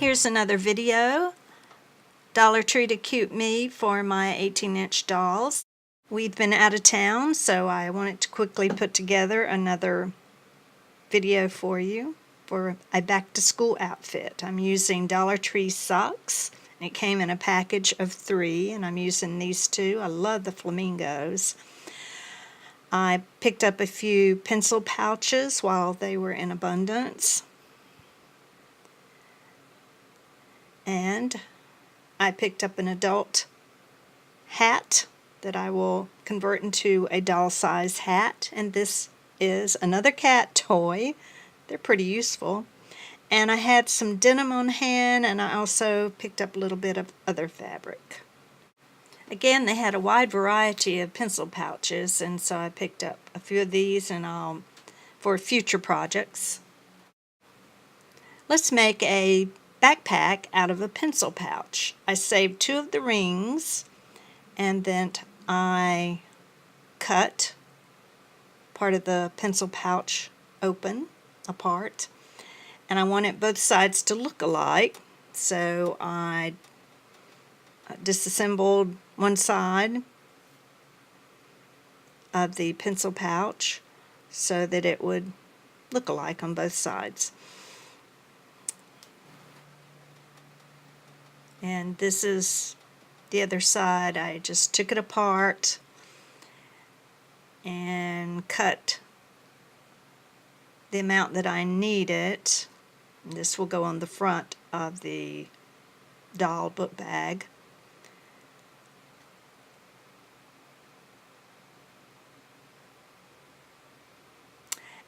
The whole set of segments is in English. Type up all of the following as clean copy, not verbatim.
here's another video. Dollar Tree to Cute Me for my 18-inch dolls. We've been out of town, so I wanted to quickly put together another video for you for a back-to-school outfit. I'm using Dollar Tree socks. It came in a package of 3, and I'm using these 2. I love the flamingos. I picked up a few pencil pouches while they were in abundance. And I picked up an adult hat that I will convert into a doll-size hat. And this is another cat toy. They're pretty useful. And I had some denim on hand, and I also picked up a little bit of other fabric. Again, they had a wide variety of pencil pouches, and so I picked up a few of these and for future projects. Let's make a backpack out of a pencil pouch. I saved 2 of the rings, and then I cut part of the pencil pouch open apart, and I wanted both sides to look alike, so I disassembled one side of the pencil pouch so that it would look alike on both sides. And this is the other side. I just took it apart and cut the amount that I needed. This will go on the front of the doll book bag.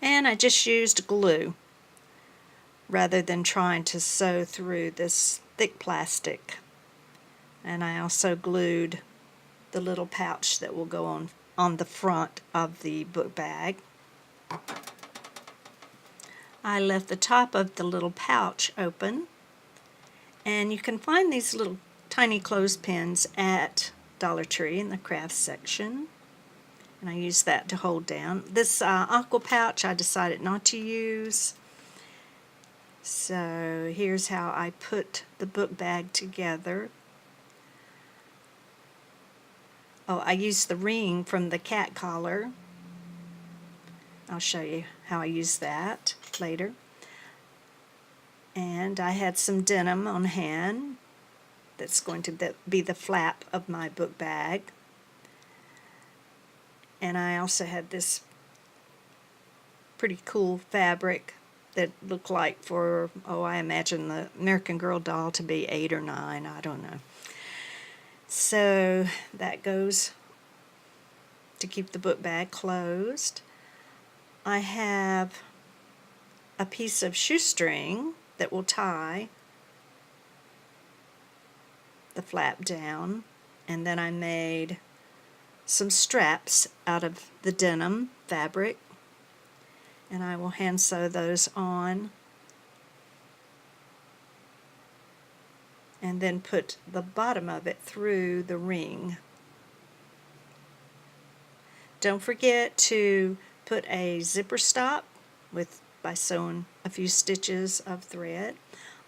And I just used glue rather than trying to sew through this thick plastic. And I also glued the little pouch that will go on the front of the book bag. I left the top of the little pouch open, and you can find these little tiny clothespins at Dollar Tree in the crafts section, and I use that to hold down. This aqua pouch I decided not to use, so here's how I put the book bag together. Oh, I used the ring from the cat collar. I'll show you how I use that later. And I had some denim on hand that's going to be the flap of my book bag. And I also had this pretty cool fabric that looked like for, I imagine the American Girl doll to be 8 or 9, I don't know. So that goes to keep the book bag closed. I have a piece of shoestring that will tie the flap down, and then I made some straps out of the denim fabric, and I will hand sew those on and then put the bottom of it through the ring. Don't forget to put a zipper stop by sewing a few stitches of thread.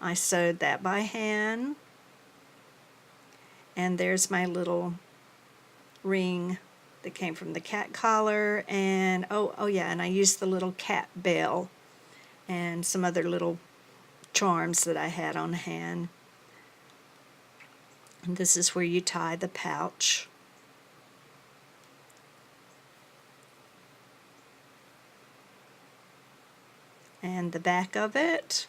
I sewed that by hand, and there's my little ring that came from the cat collar, and and I used the little cat bell and some other little charms that I had on hand. And this is where you tie the pouch. And the back of it,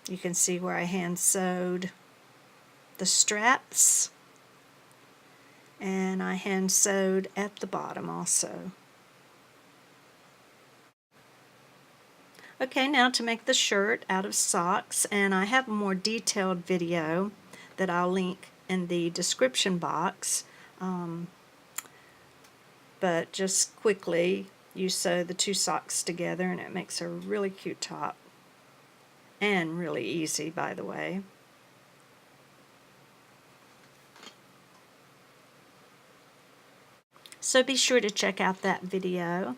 you can see where I hand sewed the straps, and I hand sewed at the bottom also. Okay, now to make the shirt out of socks, and I have a more detailed video that I'll link in the description box, but just quickly, you sew the 2 socks together and it makes a really cute top, and really easy, by the way. So be sure to check out that video.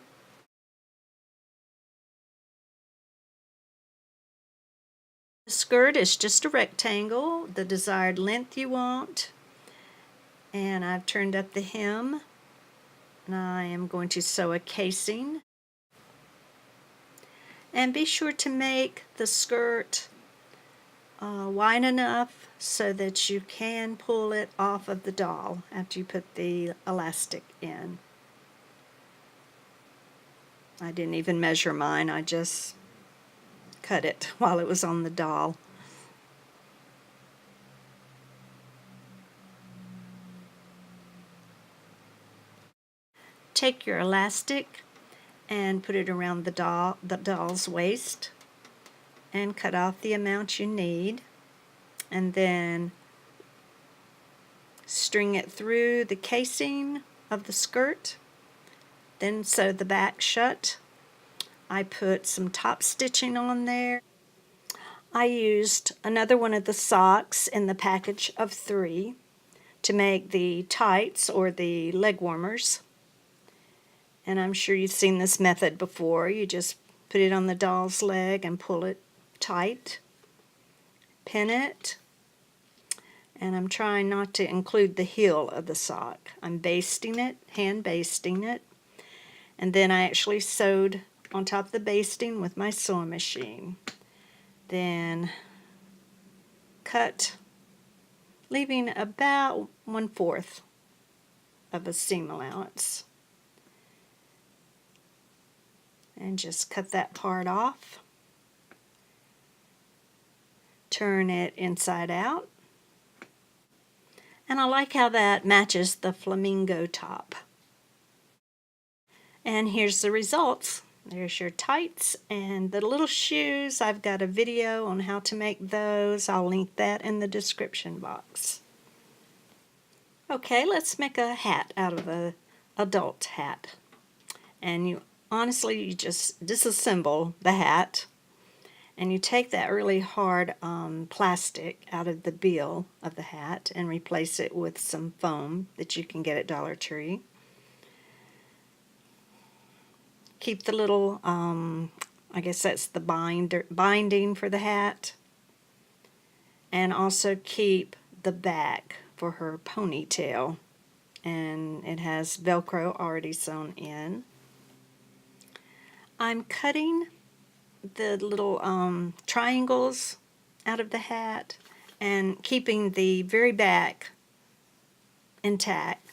skirt is just a rectangle, the desired length you want. And I've turned up the hem, and I am going to sew a casing. And be sure to make the skirt wide enough so that you can pull it off of the doll after you put the elastic in. I didn't even measure mine, I just cut it while it was on the doll. Take your elastic and put it around the doll's waist and cut off the amount you need, and then string it through the casing of the skirt, then sew the back shut. I put some top stitching on there. I used another one of the socks in the package of 3 to make the tights or the leg warmers. And I'm sure you've seen this method before. You just put it on the doll's leg and pull it tight, pin it, and I'm trying not to include the heel of the sock. I'm basting it, hand basting it, and then I actually sewed on top of the basting with my sewing machine. Then cut, leaving about 1/4 of a seam allowance. And just cut that part off. Turn it inside out. And I like how that matches the flamingo top. And here's the results. There's your tights and the little shoes. I've got a video on how to make those. I'll link that in the description box. Okay, let's make a hat out of an adult hat. And you just disassemble the hat, and you take that really hard plastic out of the bill of the hat and replace it with some foam that you can get at Dollar Tree. Keep the little, I guess that's the binding for the hat, and also keep the back for her ponytail, and it has Velcro already sewn in. I'm cutting the little triangles out of the hat and keeping the very back intact,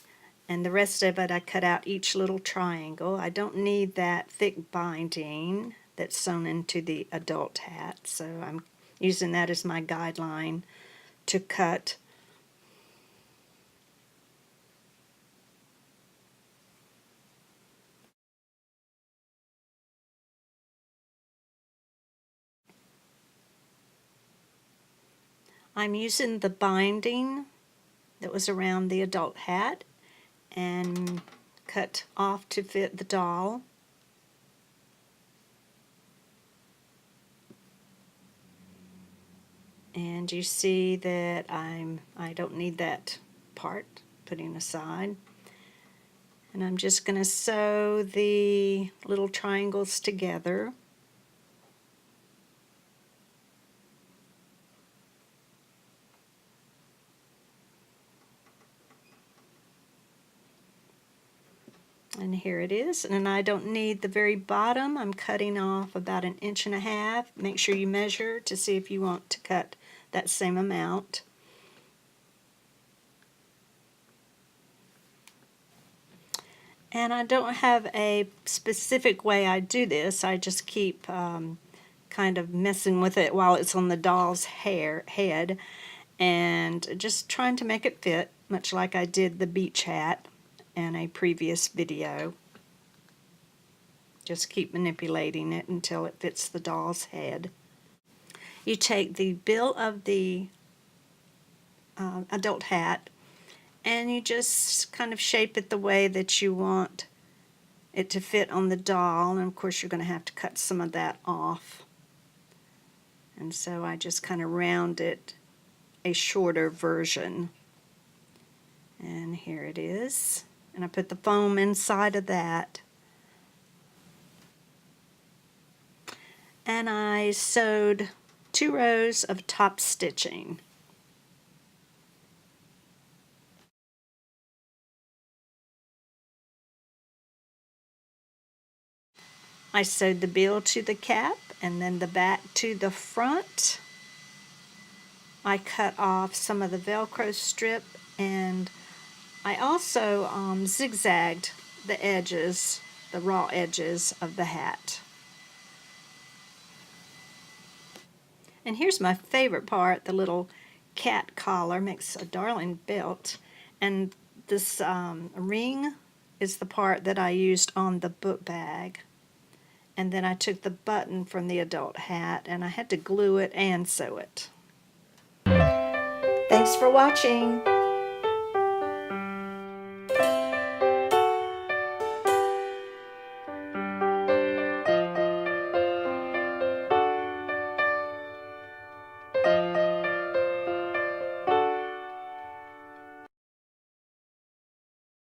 and the rest of it I cut out each little triangle. I don't need that thick binding that's sewn into the adult hat, so I'm using that as my guideline to cut. I'm using the binding that was around the adult hat and cut off to fit the doll. And you see that I don't need that part, putting aside. And I'm just going to sew the little triangles together. And here it is. And I don't need the very bottom. I'm cutting off about 1.5 inches. Make sure you measure to see if you want to cut that same amount. And I don't have a specific way I do this. I just keep kind of messing with it while it's on the doll's head, and just trying to make it fit, much like I did the beach hat in a previous video. Just keep manipulating it until it fits the doll's head. You take the bill of the adult hat and you just kind of shape it the way that you want it to fit on the doll, and of course you're going to have to cut some of that off. And so I just kind of round it a shorter version. And here it is. And I put the foam inside of that. And I sewed 2 rows of top stitching. I sewed the bill to the cap and then the back to the front. I cut off some of the Velcro strip, and I also zigzagged the edges, the raw edges of the hat. And here's my favorite part, the little cat collar makes a darling belt, and this ring is the part that I used on the book bag. And then I took the button from the adult hat and I had to glue it and sew it. Thanks for watching.